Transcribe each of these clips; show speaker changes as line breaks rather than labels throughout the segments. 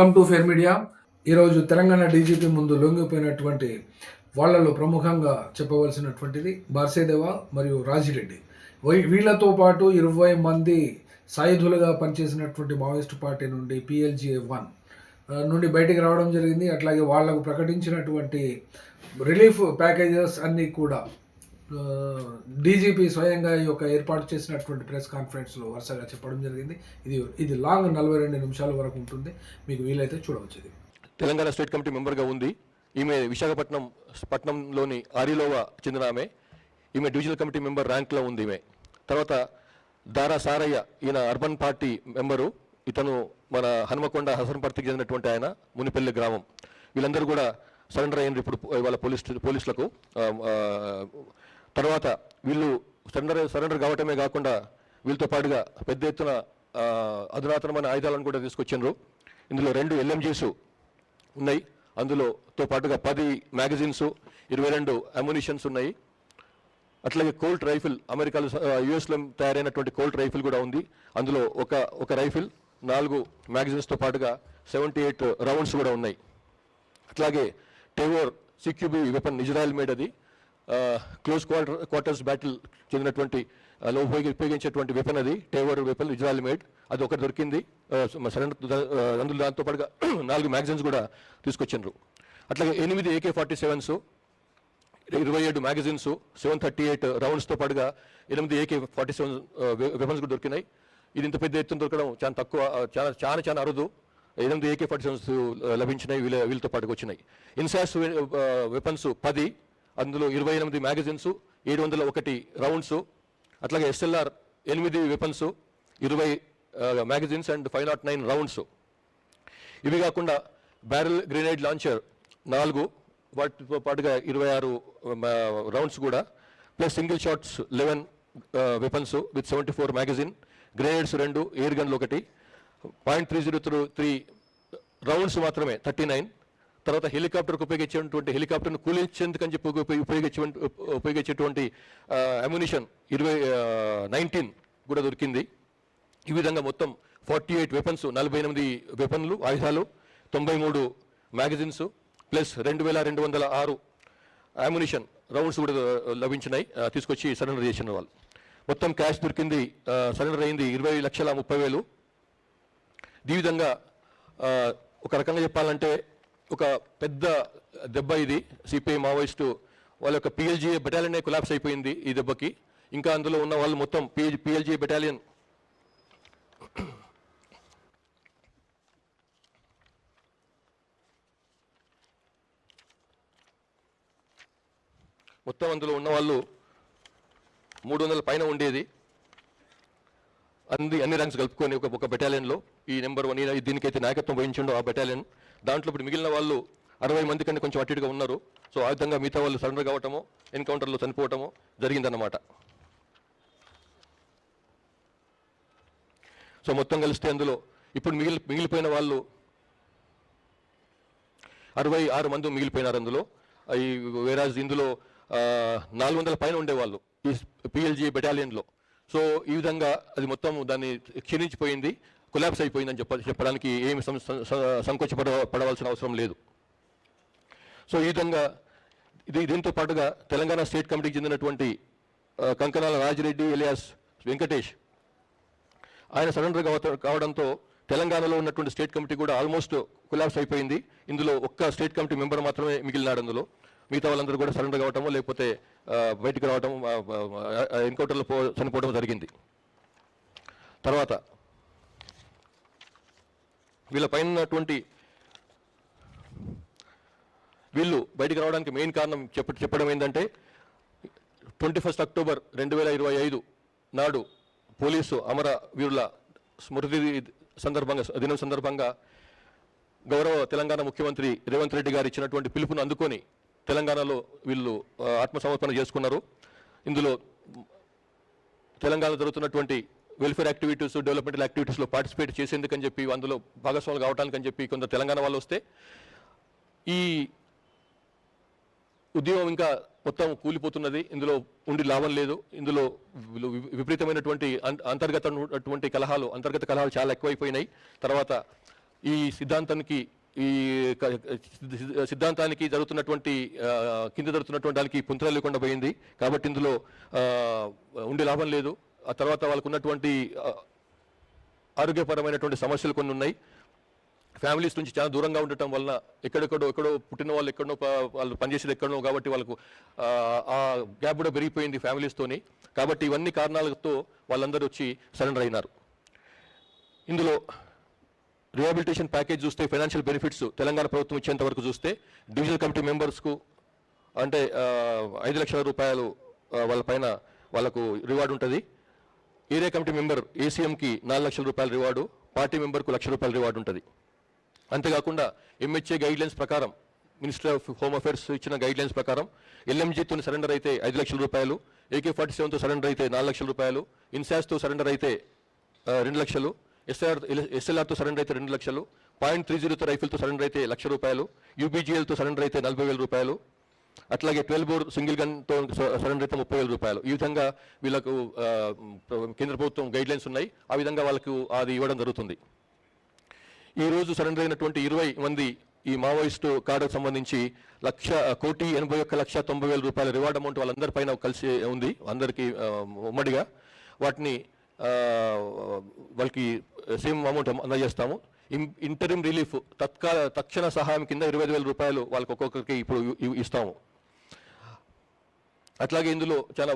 Welcome to fair media. ఈరోజు Telangana DGP ముందు లొంగిపోయినటువంటి వాళ్ళలో ప్రముఖంగా చెప్పవలసినటువంటిది బార్సేదేవా మరియు రాజిరెడ్డి. వీళ్ళతో పాటు 20 మంది సాయుధులుగా పనిచేసినటువంటి మావోయిస్టు పార్టీ నుండి PLGA-1 నుండి బయటికి రావడం జరిగింది. అట్లాగే వాళ్లకు ప్రకటించినటువంటి రిలీఫ్ ప్యాకేజెస్ అన్నీ కూడా డీజీపీ స్వయంగా ఈ యొక్క ఏర్పాటు చేసినటువంటి ప్రెస్ కాన్ఫరెన్స్లో వరుసగా చెప్పడం జరిగింది. ఇది లాంగ్ 42 నిమిషాల వరకు ఉంటుంది. మీకు వీలైతే చూడవచ్చు. ఇది
తెలంగాణ స్టేట్ కమిటీ మెంబర్గా ఉంది. ఈమె విశాఖపట్నంలోని ఆరిలోవా చెందిన ఆమె. ఈమె డివిజనల్ కమిటీ మెంబర్ ర్యాంక్లో ఉంది. ఈమె తర్వాత దారా సారయ్య, ఈయన అర్బన్ పార్టీ మెంబరు. ఇతను మన హనుమకొండ హసన్పర్తికి చెందినటువంటి ఆయన, మునిపల్లి గ్రామం. వీళ్ళందరూ కూడా సరెండర్ అయ్యింది ఇప్పుడు ఇవాళ పోలీసులకు. తర్వాత వీళ్ళు సరెండర్ కావటమే కాకుండా వీళ్ళతో పాటుగా పెద్ద ఎత్తున అధునాతనమైన ఆయుధాలను కూడా తీసుకొచ్చిండ్రు. ఇందులో 2 LMGs ఉన్నాయి. అందులోతో పాటుగా 10 మ్యాగజైన్స్, 22 అమ్యునిషన్స్ ఉన్నాయి. అట్లాగే కోల్ట్ రైఫిల్, అమెరికాలో US తయారైనటువంటి కోల్ట్ రైఫిల్ కూడా ఉంది. అందులో ఒక రైఫిల్, 4 మ్యాగజైన్స్తో పాటుగా 78 రౌండ్స్ కూడా ఉన్నాయి. అట్లాగే టెవోర్ CQB వెపన్, ఇజ్రాయెల్ మేడ్. అది క్లోజ్ క్వార్టర్స్ బ్యాటిల్ చెందినటువంటి ఉపయోగించేటువంటి వెపన్. అది టెవోర్ వెపన్, ఇజ్రాయెల్ మేడ్. అది ఒకటి దొరికింది అందులో. దాంతో పాటుగా 4 మ్యాగజైన్స్ కూడా తీసుకొచ్చిండ్రు. అట్లాగే 8 AK-47s, 27 మ్యాగజైన్స్, 738 రౌండ్స్తో పాటుగా 8 AK-47 వెపన్స్ కూడా దొరికినాయి. ఇది ఇంత పెద్ద ఎత్తున దొరకడం చాలా తక్కువ, చాలా అరుదు. 8 AK-47s లభించినాయి, వీళ్ళతో పాటుగా వచ్చినాయి. ఇన్సాస్ వెపన్స్ 10, అందులో 28 మ్యాగజైన్స్, 701 రౌండ్స్. అట్లాగే SLR 8 weapons, 20 magazines and 509 rounds. ఇవి కాకుండా బ్యారెల్ గ్రెనేడ్ లాంచర్ 4, వాటితో పాటుగా 26 రౌండ్స్ కూడా, plus single shots 11 weapons with 74 magazine, grenades 2, air గన్లు 1, .303 రౌండ్స్ మాత్రమే 39. తర్వాత హెలికాప్టర్కు ఉపయోగించేటువంటి హెలికాప్టర్ను కూలించేందుకని చెప్పి ఉపయోగించేటువంటి అమ్యునిషన్ 19 కూడా దొరికింది. ఈ విధంగా మొత్తం 48 వెపన్స్, 48 వెపన్లు, ఆయుధాలు, 93 మ్యాగజైన్స్, ప్లస్ 2206 అమ్యునిషన్ రౌండ్స్ కూడా లభించినాయి. తీసుకొచ్చి సరెండర్ చేసిన వాళ్ళు. మొత్తం క్యాష్ దొరికింది, సరెండర్ అయింది 20,30,000. ఈ విధంగా ఒక రకంగా చెప్పాలంటే ఒక పెద్ద దెబ్బ ఇది. సిపిఐ మావోయిస్టు వాళ్ళ యొక్క PLGA బెటాలియన్ కొలాప్స్ అయిపోయింది ఈ దెబ్బకి. ఇంకా అందులో ఉన్న వాళ్ళు మొత్తం PLGA బెటాలియన్ మొత్తం అందులో ఉన్న వాళ్ళు 300 పైన ఉండేది. అన్ని ర్యాంక్స్ కలుపుకొని ఒక బెటాలియన్లో ఈ నెంబర్ 1 దీనికైతే నాయకత్వం వహించిండో ఆ బెటాలియన్. దాంట్లో ఇప్పుడు మిగిలిన వాళ్ళు 60 మంది కంటే కొంచెం అటుగా ఉన్నారు. సో ఆ విధంగా మిగతా వాళ్ళు సరెండర్ కావటము, ఎన్కౌంటర్లో చనిపోవటము జరిగిందన్నమాట. సో మొత్తం కలిస్తే అందులో ఇప్పుడు మిగిలిపోయిన వాళ్ళు 66 మంది మిగిలిపోయినారు అందులో. ఈ వేరాజ్ ఇందులో 400 పైన ఉండేవాళ్ళు ఈ PLGA బెటాలియన్లో. సో ఈ విధంగా అది మొత్తం దాన్ని క్షీణించిపోయింది, కొలాప్స్ అయిపోయిందని చెప్పడానికి ఏమి సంకోచపడవలసిన అవసరం లేదు. సో ఈ విధంగా దీంతో పాటుగా తెలంగాణ స్టేట్ కమిటీకి చెందినటువంటి కంకణాల రాజిరెడ్డి ఎలియాస్ వెంకటేష్, ఆయన సరెండర్ కావడంతో తెలంగాణలో ఉన్నటువంటి స్టేట్ కమిటీ కూడా ఆల్మోస్ట్ కొలాప్స్ అయిపోయింది. ఇందులో ఒక్క స్టేట్ కమిటీ మెంబర్ మాత్రమే మిగిలినాడు. అందులో మిగతా వాళ్ళందరూ కూడా సరెండర్ కావటమో లేకపోతే బయటికి రావటం, ఎన్కౌంటర్లో చనిపోవడం జరిగింది. తర్వాత వీళ్ళ పైన ఉన్నటువంటి వీళ్ళు బయటికి రావడానికి మెయిన్ కారణం చెప్పడం ఏంటంటే 21 అక్టోబర్ 2025 నాడు పోలీసు అమర వీరుల స్మృతి దినం సందర్భంగా గౌరవ తెలంగాణ ముఖ్యమంత్రి రేవంత్ రెడ్డి గారు ఇచ్చినటువంటి పిలుపును అందుకొని తెలంగాణలో వీళ్ళు ఆత్మసమర్పణ చేసుకున్నారు. ఇందులో తెలంగాణలో జరుగుతున్నటువంటి వెల్ఫేర్ యాక్టివిటీస్, డెవలప్మెంటల్ యాక్టివిటీస్లో పార్టిసిపేట్ చేసేందుకని చెప్పి, అందులో భాగస్వాములు కావడానికని చెప్పి కొందరు తెలంగాణ వాళ్ళు వస్తే ఈ ఉద్యమం ఇంకా మొత్తం కూలిపోతున్నది. ఇందులో ఉండి లాభం లేదు. ఇందులో విపరీతమైనటువంటి అంతర్గత కలహాలు చాలా ఎక్కువైపోయినాయి. తర్వాత ఈ సిద్ధాంతానికి జరుగుతున్నటువంటి కింద జరుగుతున్నటువంటి దానికి పుంతలు లేకుండా పోయింది. కాబట్టి ఇందులో ఉండే లాభం లేదు. ఆ తర్వాత వాళ్ళకు ఉన్నటువంటి ఆరోగ్యపరమైనటువంటి సమస్యలు కొన్ని ఉన్నాయి. ఫ్యామిలీస్ నుంచి చాలా దూరంగా ఉండటం వలన ఎక్కడో పుట్టిన వాళ్ళు ఎక్కడో వాళ్ళు పనిచేసేది ఎక్కడో, కాబట్టి వాళ్ళకు ఆ గ్యాప్ కూడా పెరిగిపోయింది ఫ్యామిలీస్తోని. కాబట్టి ఇవన్నీ కారణాలతో వాళ్ళందరూ వచ్చి సరెండర్ అయినారు. ఇందులో రిహాబిలిటేషన్ ప్యాకేజ్ చూస్తే ఫైనాన్షియల్ బెనిఫిట్స్ తెలంగాణ ప్రభుత్వం ఇచ్చేంత వరకు చూస్తే డివిజనల్ కమిటీ మెంబర్స్కు అంటే 5 లక్షల రూపాయలు వాళ్ళ పైన వాళ్ళకు రివార్డు ఉంటుంది. ఏరియా కమిటీ మెంబర్ ఏసీఎంకి 4 లక్షల రూపాయల రివార్డు, పార్టీ మెంబర్కు 1 లక్ష రూపాయల రివార్డు ఉంటుంది. అంతేకాకుండా ఎంహెచ్ఏ గైడ్లైన్స్ ప్రకారం, మినిస్ట్రీ ఆఫ్ హోమ్ అఫేర్స్ ఇచ్చిన గైడ్లైన్స్ ప్రకారం ఎల్ఎంజీతో సరెండర్ అయితే 5 లక్షల రూపాయలు, AK-47తో సరెండర్ అయితే 4 లక్షల రూపాయలు, ఇన్సాస్తో సరెండర్ అయితే 2 లక్షలు, SLRతో సరెండర్ అయితే 2 లక్షలు, .30తో రైఫిల్తో సరెండర్ అయితే 1 లక్ష రూపాయలు, UBGLతో సరెండర్ అయితే 40,000 రూపాయలు, అట్లాగే 12 బోర్ సింగిల్ గన్తో సరెండర్ అయితే 30,000 రూపాయలు. ఈ విధంగా వీళ్ళకు కేంద్ర ప్రభుత్వం గైడ్లైన్స్ ఉన్నాయి. ఆ విధంగా వాళ్ళకు అది ఇవ్వడం జరుగుతుంది. ఈ రోజు సరెండర్ అయినటువంటి 20 మంది ఈ మావోయిస్టు కార్డుకు సంబంధించి 1,81,90,000 రూపాయల రివార్డ్ అమౌంట్ వాళ్ళందరిపైన కలిసి ఉంది, అందరికీ ఉమ్మడిగా. వాటిని వాళ్ళకి సేమ్ అమౌంట్ అందజేస్తాము. ఇంటరిమ్ రిలీఫ్ తక్షణ సహాయం కింద 25,000 రూపాయలు వాళ్ళకి ఒక్కొక్కరికి ఇప్పుడు ఇస్తాము. అట్లాగే ఇందులో చాలా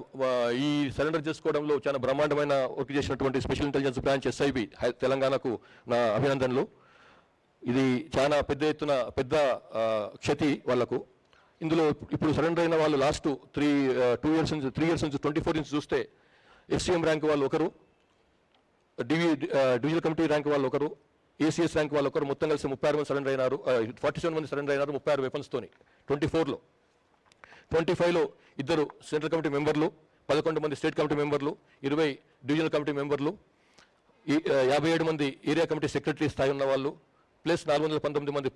ఈ సరెండర్ చేసుకోవడంలో చాలా బ్రహ్మాండమైన వర్క్ చేసినటువంటి స్పెషల్ ఇంటెలిజెన్స్ బ్రాంచ్ SIB తెలంగాణకు నా అభినందనలు. ఇది చాలా పెద్ద క్షతి వాళ్లకు. ఇందులో ఇప్పుడు సరెండర్ అయిన వాళ్ళు లాస్ట్ 3 ఇయర్స్ నుంచి 24 నుంచి చూస్తే FCM ర్యాంక్ వాళ్ళు ఒకరు, డివిజనల్ కమిటీ ర్యాంక్ వాళ్ళు ఒకరు, ACS ర్యాంక్ వాళ్ళు ఒకరు, మొత్తం కలిసి 36 మంది సరెండర్ అయినారు. 47 మంది సరెండర్ అయినారు 36 వెపన్స్తోని. 24లో 25లో 2 సెంట్రల్ కమిటీ మెంబర్లు, 11 మంది స్టేట్ కమిటీ మెంబర్లు, 20 డివిజనల్ కమిటీ మెంబర్లు, 57 మంది ఏరియా కమిటీ సెక్రటరీ స్థాయి ఉన్న వాళ్ళు, ప్లస్ 419 మంది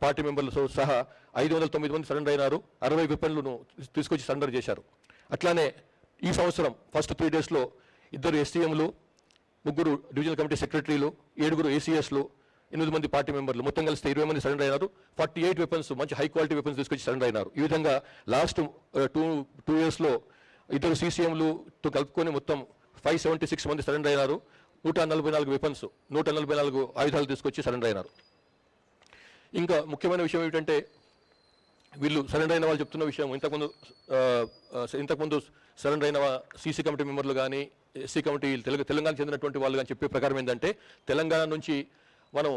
పార్టీ మెంబర్లతో సహా 509 మంది సరెండర్ అయినారు. 60 వెపన్లను తీసుకొచ్చి సరెండర్ చేశారు. అట్లానే ఈ సంవత్సరం ఫస్ట్ 3 డేస్లో 2 SCMలు, 3 డివిజనల్ కమిటీ సెక్రటరీలు, 7 ACSలు, 8 మంది పార్టీ మెంబర్లు, మొత్తం కలిసి 20 మంది సరెండర్ అయినారు. 48 వెపన్స్, మంచి హై క్వాలిటీ వెపన్స్ తీసుకొచ్చి సరెండర్ అయినారు. ఈ విధంగా లాస్ట్ 2 ఇయర్స్లో 2 CCMలతో కలుపుకొని మొత్తం 576 మంది సరెండర్ అయినారు. 144 వెపన్స్, 144 ఆయుధాలు తీసుకొచ్చి సరెండర్ అయినారు. ఇంకా ముఖ్యమైన విషయం ఏమిటంటే వీళ్ళు సరెండర్ అయిన వాళ్ళు చెప్తున్న విషయం, ఇంతకుముందు సరెండర్ అయిన CC కమిటీ మెంబర్లు కానీ SC కమిటీ తెలంగాణ చెందినటువంటి వాళ్ళు కానీ చెప్పే ప్రకారం ఏంటంటే తెలంగాణ నుంచి మనం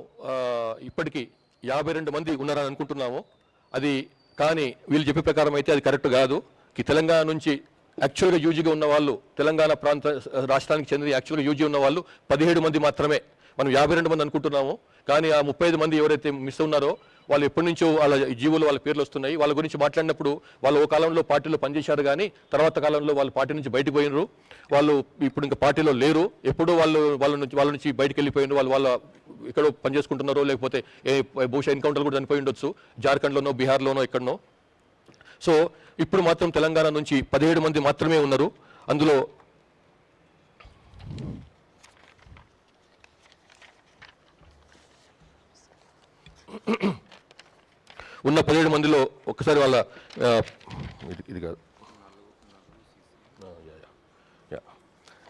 ఇప్పటికీ 52 మంది ఉన్నారని అనుకుంటున్నాము. అది కానీ వీళ్ళు చెప్పే ప్రకారం అయితే అది కరెక్ట్ కాదు. తెలంగాణ నుంచి యాక్చువల్గా యూజీగా ఉన్న వాళ్ళు, తెలంగాణ రాష్ట్రానికి చెందిన యాక్చువల్గా యూజీ ఉన్న వాళ్ళు 17 మంది మాత్రమే. మనం 52 మంది అనుకుంటున్నాము. కానీ ఆ 35 మంది ఎవరైతే మిస్ ఉన్నారో వాళ్ళు ఎప్పటి నుంచో వాళ్ళ జీవోలు వాళ్ళ పేర్లు వస్తున్నాయి. వాళ్ళ గురించి మాట్లాడినప్పుడు వాళ్ళు ఓ కాలంలో పార్టీలో పనిచేశారు, కానీ తర్వాత కాలంలో వాళ్ళు పార్టీ నుంచి బయటకు పోయినరు. వాళ్ళు ఇప్పుడు ఇంకా పార్టీలో లేరు. ఎప్పుడో వాళ్ళ నుంచి బయటకు వెళ్ళిపోయినారు. వాళ్ళ ఎక్కడో పనిచేసుకుంటున్నారో, లేకపోతే బహుశా ఎన్కౌంటర్లు కూడా చనిపోయి ఉండొచ్చు, జార్ఖండ్లోనో బీహార్లోనో ఎక్కడనో. సో ఇప్పుడు మాత్రం తెలంగాణ నుంచి 17 మంది మాత్రమే ఉన్నారు. అందులో ఉన్న 17 మందిలో ఒక్కసారి వాళ్ళ ఇది కాదు,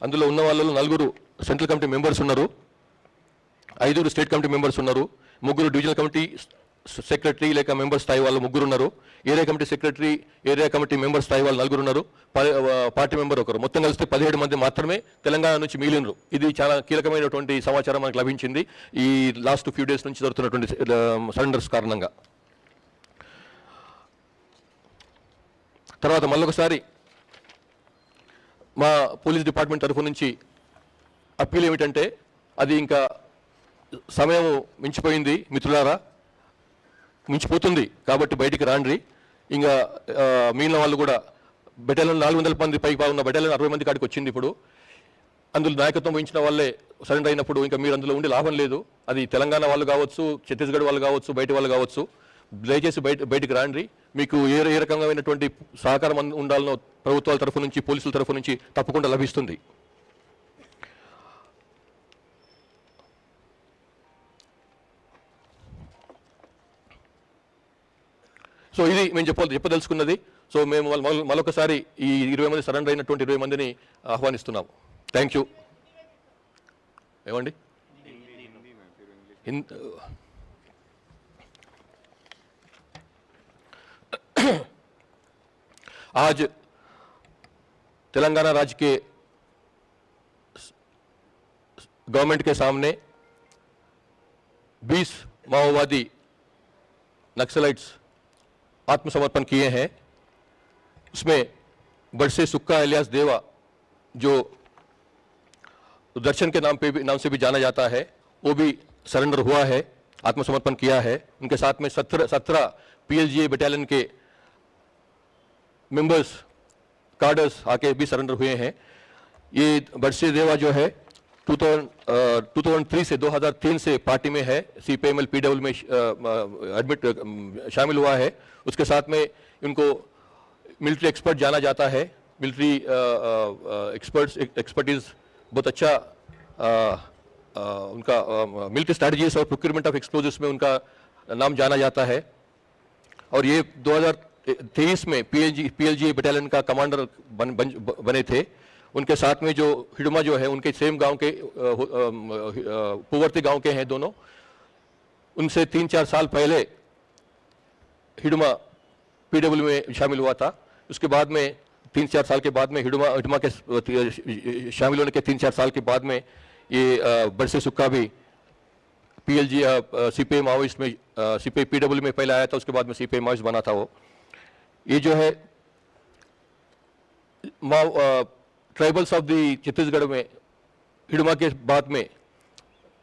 అందులో ఉన్న వాళ్ళలో 4 సెంట్రల్ కమిటీ మెంబర్స్ ఉన్నారు, 5 స్టేట్ కమిటీ మెంబర్స్ ఉన్నారు, 3 డివిజనల్ కమిటీ సెక్రటరీ లేక మెంబర్ స్థాయి వాళ్ళు 3 ఉన్నారు, area committee secretary, area committee member స్థాయి వాళ్ళు 4 ఉన్నారు, పార్టీ మెంబర్ ఒకరు. మొత్తం కలిస్తే 17 మంది మాత్రమే తెలంగాణ నుంచి మిగిలినరు. ఇది చాలా కీలకమైనటువంటి సమాచారం మనకు లభించింది ఈ లాస్ట్ ఫ్యూ డేస్ నుంచి జరుగుతున్నటువంటి సరెండర్స్ కారణంగా. తర్వాత మళ్ళొకసారి మా పోలీస్ డిపార్ట్మెంట్ తరఫు నుంచి అప్పీల్ ఏమిటంటే, అది ఇంకా సమయం మించిపోయింది మిత్రులారా, మించిపోతుంది. కాబట్టి బయటికి రాండ్రి. ఇంకా మిగిలిన వాళ్ళు కూడా బెటాలియన్ 400 మంది పైకి బాగున్న బెటాలియన్ 60 మంది కాడికి వచ్చింది. ఇప్పుడు అందులో నాయకత్వం వహించిన వాళ్ళే సరెండర్ అయినప్పుడు ఇంకా మీరు అందులో ఉండి లాభం లేదు. అది తెలంగాణ వాళ్ళు కావచ్చు, ఛత్తీస్గఢ్ వాళ్ళు కావచ్చు, బయట వాళ్ళు కావచ్చు. దయచేసి బయటికి రాండ్రి. మీకు ఏ రకమైనటువంటి సహకారం ఉండాలనో ప్రభుత్వాల తరఫు నుంచి, పోలీసుల తరఫు నుంచి తప్పకుండా లభిస్తుంది. సో ఇది మేము చెప్పదలుచుకున్నది. సో మేము మరొకసారి ఈ 20 మంది సరెండర్ అయినటువంటి 20 మందిని ఆహ్వానిస్తున్నాము. Thank you. ఏమండి आज तेलंगाना राज्य के गवर्नमेंट के सामने 20 माओवादी नक्सलाइट्स आत्मसमर्पण किए हैं. उसमें बड़से सुक्का इलियास देवा, जो दर्शन के नाम से भी जाना जाता है, वो भी सरेंडर हुआ है, आत्मसमर्पण किया है. उनके साथ में 17 पीएलजीए बटालियन के मेंबर्स कार्डर्स आके भी सरेंडर हुए हैं. ये बड़से देवा जो है 2003 से 2003 से पार्टी में है, सीपीएमएल पीडब्ल्यू में शामिल हुआ है. उसके साथ में इनको मिलिट्री एक्सपर्ट जाना जाता है. मिलिट्री एक्सपर्टीज बहुत अच्छा उनका मिलिट्री स्ट्रैटेजीज और प्रोक्योरमेंट ऑफ एक्सप्लोजिव्स में उनका नाम जाना जाता है. और ये 2023 में पीएलजी बटालियन का कमांडर बने थे. उनके साथ में जो हिडमा जो है, उनके सेम गांव के पुवर्ती गांव के हैं दोनों. उनसे 3-4 साल पहले हिडमा पीडब्ल्यू में शामिल हुआ था. उसके बाद में 3-4 साल के बाद में हिडमा के शामिल होने के 3-4 साल के बाद में ये बड़से सुक्का भी पीएलजी सीपीआई माओइस्ट में सीपीआई पीडब्ल्यू में पहले आया था. उसके बाद में सीपीआई माओइस्ट बना था वो. ये जो है ट्राइबल्स ऑफ दी छत्तीसगढ़ में हिडमा के बाद में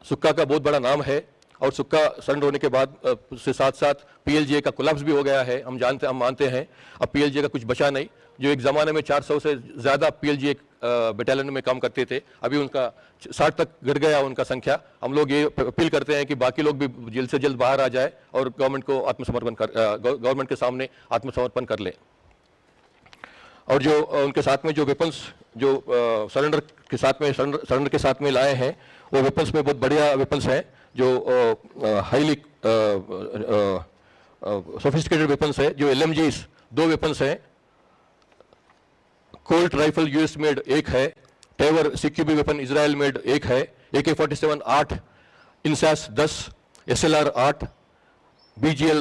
सुक्का का बहुत बड़ा नाम है. और सुक्का सरेंडर होने के बाद से साथ साथ पीएलजीए का कोलैप्स भी हो गया है. हम मानते हैं अब पीएलजीए का कुछ बचा नहीं. जो एक ज़माने में 400 से ज़्यादा पीएलजीए बटालियन में काम करते थे, अभी उनका 60 तक घट गया उनका संख्या. हम लोग ये अपील करते हैं कि बाकी लोग भी जल्द से जल्द बाहर आ जाए और गवर्नमेंट के सामने आत्मसमर्पण कर लें. और जो उनके साथ में जो वेपन्स जो सरेंडर के साथ में लाए हैं, वो वेपन्स में बहुत बढ़िया वेपन्स हैं, जो हाईली सोफिस्टिकेटेड वेपन्स है. जो एलएमजीज 2 वेपन्स हैं. कोल्ट राइफल यूएस मेड 1 है. टेवर सीक्यूबी वेपन इजराइल मेड 1 है. AK-47 8, INSAS 10, SLR 8, BGL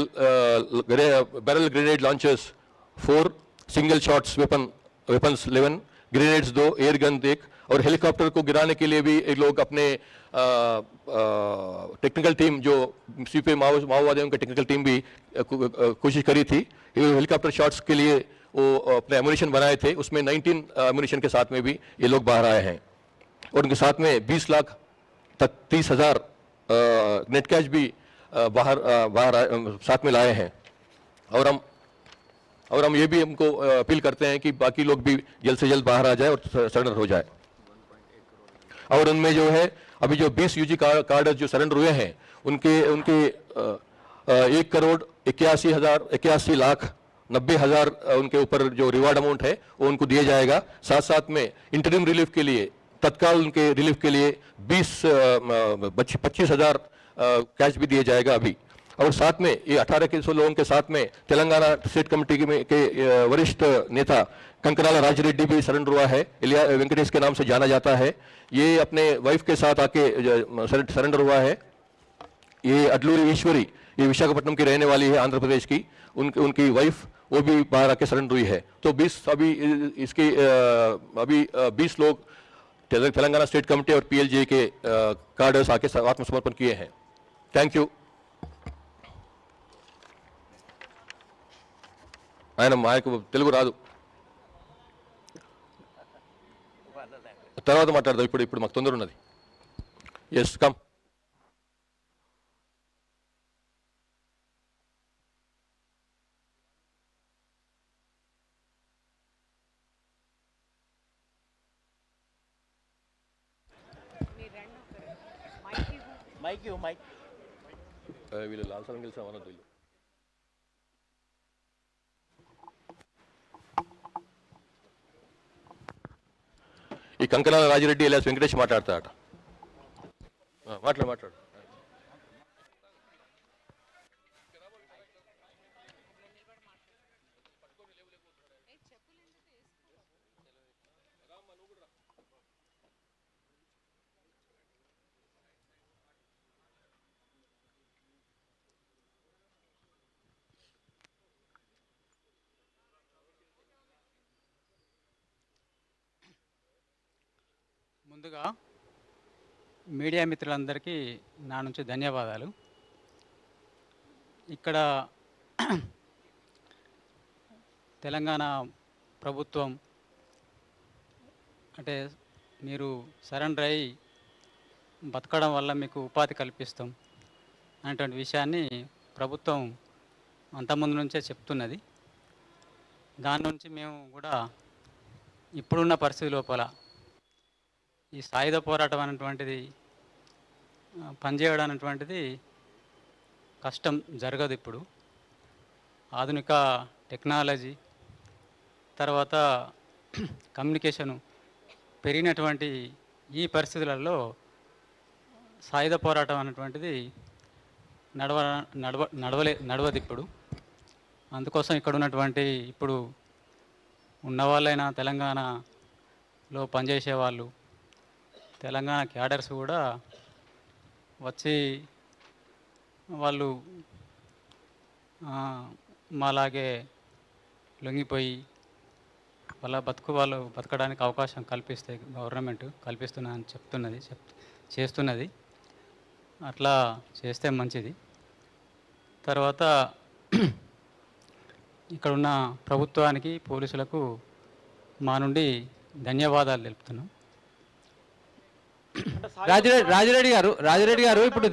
barrel grenade launchers 4, single shots weapons 11, grenades 2, air gun 1. और हेलीकॉप्टर को गिराने के लिए भी एक लोग अपने टेक्निकल टीम, जो सीपीआई माओवादियों की टेक्निकल टीम भी कोशिश करी थी. हेलीकॉप्टर शॉट्स के लिए वो अपने एमुनिशन बनाए थे. उसमें 19 एमुनिशन के साथ में भी ये लोग बाहर आए हैं. और उनके साथ में 20 लाख तक 30,000 नेट कैश भी बाहर साथ में लाए हैं. और हम ये भी हमको अपील करते हैं कि बाकी लोग भी जल्द से जल्द बाहर आ जाए और सरेंडर हो जाए. और उनमें जो है अभी जो 20 यूजी कार्डर्स जो सरेंडर हुए हैं, उनके 1,81,90,000 उनके ऊपर जो रिवार्ड अमाउंट है वो उनको दिया जाएगा. साथ साथ में इंटरिम रिलीफ के लिए, तत्काल उनके रिलीफ के लिए 25,000 कैश भी दिया जाएगा अभी. और साथ में ये 1800 लोगों के साथ में तेलंगाना स्टेट कमेटी के वरिष्ठ नेता कंकराला राजरेड्डी भी सरेंडर हुआ है. वेंकटेश के नाम से जाना जाता है. ये अपने वाइफ के साथ आके सरेंडर हुआ है. ये अडलूरी ईश्वरी, ये विशाखापट्टनम की रहने वाली है, आंध्र प्रदेश की. उनकी वाइफ वो भी बाहर आके सरेंडर हुई है. तो 20 अभी 20 लोग तेलंगाना स्टेट कमेटी और पीएलजी के कार्डर्स आके आत्मसमर्पण किए हैं. Thank you. ఆయనకు తెలుగు రాదు, తర్వాత మాట్లాడదాం. ఇప్పుడు మాకు తొందర ఉన్నది. Yes come. వీళ్ళు లాల్సలం గెలిచిన అనొద్దు. వీళ్ళు ఈ కంకనాల రాజిరెడ్డి ఎలియాస్ వెంకటేష్ మాట్లాడతాడట. మాట్లాడు.
ముందుగా మీడియా మిత్రులందరికీ నా నుంచి ధన్యవాదాలు. ఇక్కడ తెలంగాణ ప్రభుత్వం అంటే మీరు సరెండర్ అయ్యి బతకడం వల్ల మీకు ఉపాధి కల్పిస్తాం అనేటువంటి విషయాన్ని ప్రభుత్వం అంతకుముందు నుంచే చెప్తున్నది. దాని నుంచి మేము కూడా ఇప్పుడున్న పరిస్థితి లోపల ఈ సాయుధ పోరాటం అనేటువంటిది పనిచేయడం అనేటువంటిది కష్టం, జరగదు. ఇప్పుడు ఆధునిక టెక్నాలజీ తర్వాత కమ్యూనికేషను పెరిగినటువంటి ఈ పరిస్థితులలో సాయుధ పోరాటం అనేటువంటిది నడవదు ఇప్పుడు. అందుకోసం ఇక్కడ ఉన్నటువంటి ఇప్పుడు ఉన్నవాళ్ళైనా తెలంగాణలో పనిచేసే వాళ్ళు, తెలంగాణ క్యాడర్స్ కూడా వచ్చి వాళ్ళు మాలాగే లొంగిపోయి వాళ్ళ వాళ్ళు బతకడానికి అవకాశం కల్పిస్తే గవర్నమెంట్ కల్పిస్తున్నదని చేస్తున్నది. అట్లా చేస్తే మంచిది. తర్వాత ఇక్కడున్న ప్రభుత్వానికి, పోలీసులకు మా నుండి ధన్యవాదాలు తెలుపుతున్నాం.
రాజిరెడ్డి గారు ఇప్పుడు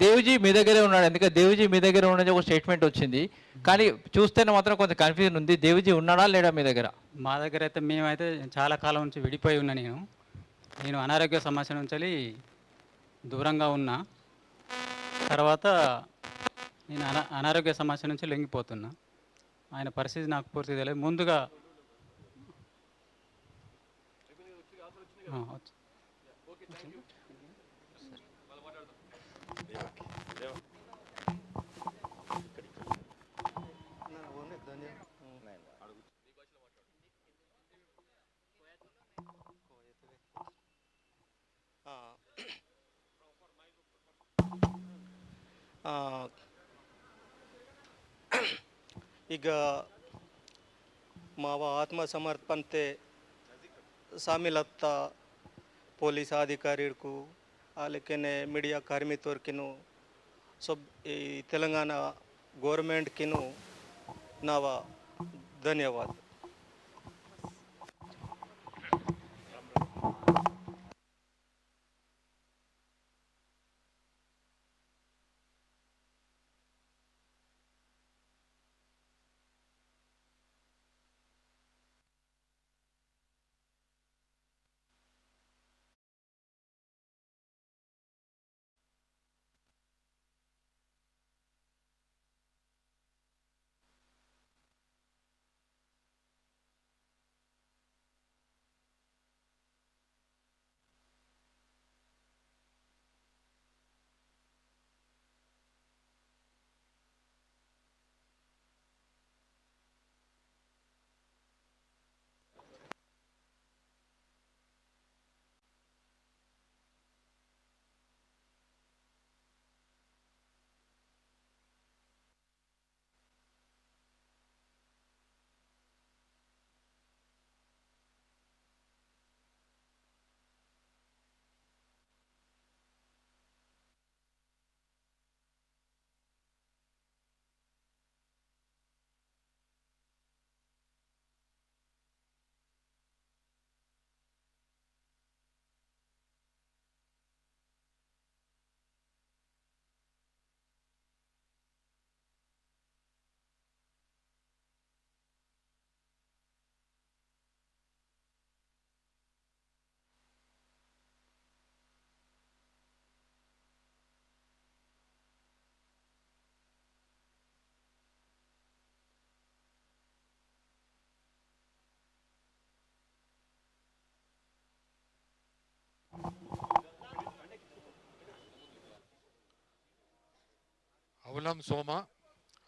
దేవిజీ మీ దగ్గరే ఉన్నాడు. ఎందుకంటే దేవిజీ మీ దగ్గర ఉన్నది ఒక స్టేట్మెంట్ వచ్చింది, కానీ చూస్తేనే మాత్రం కొంత కన్ఫ్యూజన్ ఉంది. దేవిజీ ఉన్నాడా లేడా మీ దగ్గర?
మా దగ్గర అయితే మేమైతే చాలా కాలం నుంచి విడిపోయి ఉన్నా. నేను అనారోగ్య సమస్య నుంచి దూరంగా ఉన్నా. తర్వాత నేను అనారోగ్య సమస్య నుంచి లొంగిపోతున్నా. ఆయన పరిస్థితి నాకు పూర్తిగా తెలియదు. ముందుగా
ಈಗ ಮಾವ ಆತ್ಮಸಮರ್ಪಣತೆ ಸಾಮಿಲತ್ತ ಪೊಲೀಸ್ ಅಧಿಕಾರಿಗೂ అలాగే మీడియా కార్మికులకిను సబ్ ఈ తెలంగాణ గవర్నమెంట్కిను నవ ధన్యవాదాలు.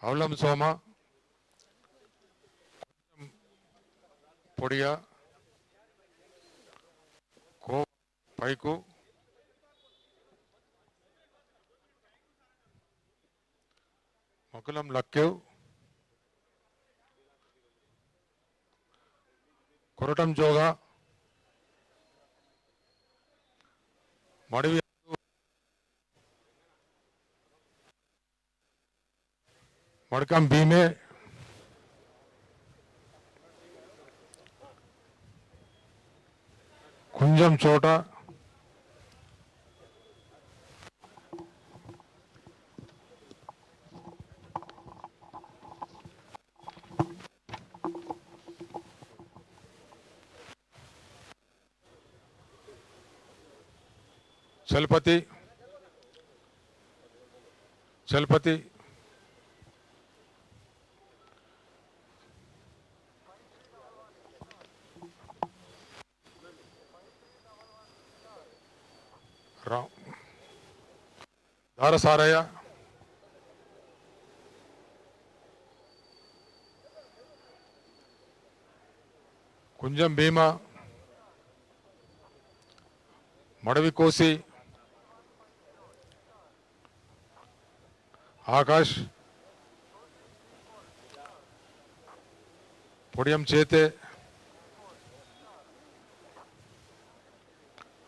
అవలం సోమ పొడియా కో పైకు మకులం లక్కేవ్ కొరటం జోగా మడివి మడకం భీమే కుంజం చోట చలపతి చలపతి దారసారయ్య కుంజం భీమా మడవి కోసి ఆకాష్ పొడియం చేతే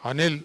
అనిల్